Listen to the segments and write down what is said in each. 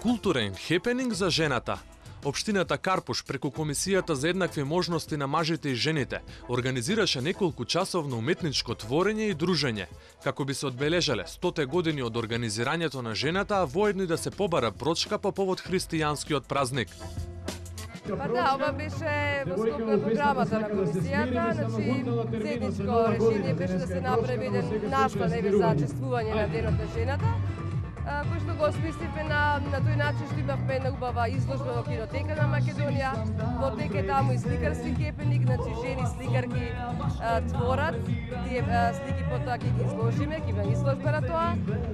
Културен хепенинг за жената. Општината Карпуш преку Комисијата за еднакви можности на мажите и жените организираше неколку часовно уметничко творење и дружење, како би се одбележале 100 години од организирањето на жената, а воедно и да се побара прочка по повод христијанскиот празник. Па да, ова беше во скоп на програмата на комисијата, значи заедничко решение беше да се направи еден наслов за чествување на денот на жената, кој што го осмисливме на тој начин што имавме една убава изложба во кинотека на Македонија, во тека таму и сликарски хепенинг, значи жени сликарки творат, тие слики потоа ќе ги изложиме, ќе има изложба на тоа.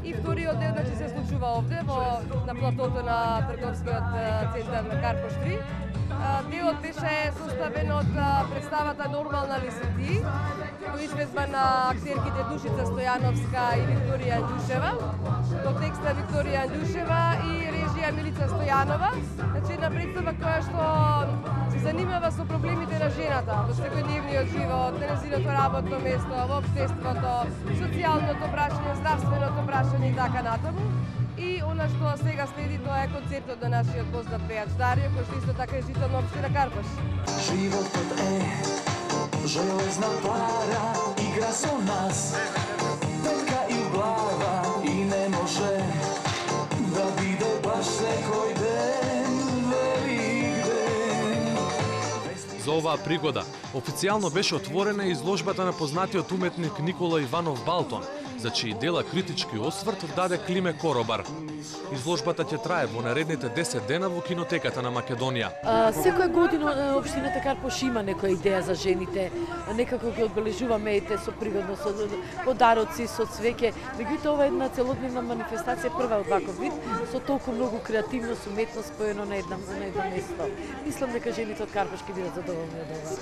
И вториот дел значи се случува овде на платото на трговскиот центар на Карпуш 3. Делот беше составен од представата Нормална ли си ти, во изведба на актерките Душица Стојановска и Викторија Андушева, во текста Викторија Андушева и режија Милица Стојанова. Значи една представа која што се занимава со проблемите на жената во секојдневниот живот, на нејзиното работно место, во општеството, социјалното прашање, здравственото прашање и така натаму. И она што сега следи, тоа е концертот на нашиот познат пејач Дарио, кој што исто така е жител на општина Карпуш. Животот е железна пара, игра со нас, тетка и глава и не може да биде баш секој ден велик ден. За оваа пригода официјално беше отворена изложбата на познатиот уметник Никола Иванов Балтон, за чии дела критички осврт даде Климе Коробар. Изложбата ќе трае во наредните 10 дена во кинотеката на Македонија. Секоја година општината Карпуш има некоја идеја за жените, некако ги одбележуваме ете со пригодно, со подароци, со цвеќе. Меѓутоа ова е една целодневна манифестација, прва од ваков вид, со толку многу креативност, уметност споено на едно место. Мислам дека жените од Карпуш ќе бидат задоволни од ова.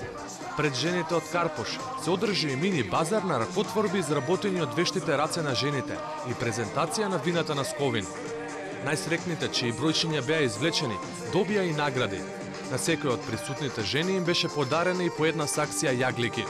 Пред жените од Карпуш се одржи и мини базар на ракотворби изработени од вештите раце на жените и презентација на вината на Сковин. Најсрекните чии бројчиња беа извлечени, добија и награди. На секој од присутните жени им беше подарена и по една саксија јаглики.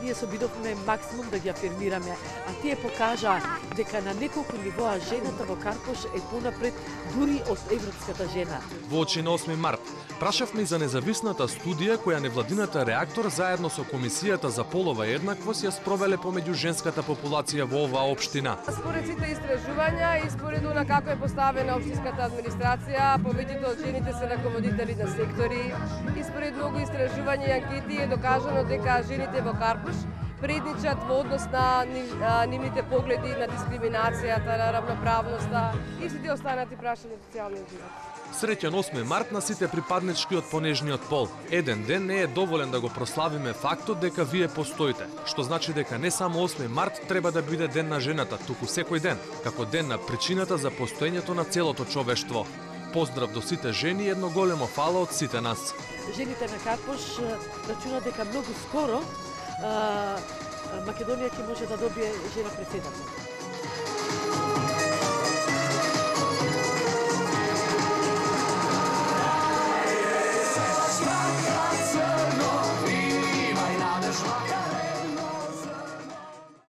Ние се обидовме максимум да ги афирмираме, а тие покажаа дека на неколку нивоа жената во Карпуш е понапред дури од европската жена. Во очи на 8 март прашавме и за независната студија која невладината Реактор заедно со Комисијата за полова еднаквост ја спровеле помеѓу женската популација во оваа општина. Според сите истражувања и според она како е поставена општинската администрација, повеќето од жените се раководители на сектори и според многу истражувања и анкети е докажано дека жените во Карпуш предничат во однос на нивните погледи на дискриминацијата, на равноправноста и сите останати прашања од социјалниот живот. Среќен 8 март на сите припаднички од понежниот пол. Еден ден не е доволен да го прославиме фактот дека вие постоите, што значи дека не само 8 март треба да биде ден на жената, туку секој ден, како ден на причината за постоењето на целото човештво. Поздрав до сите жени и едно големо фала од сите нас. Жените на Карпуш рачунат дека многу скоро Македонија ќе може да добие жена председател.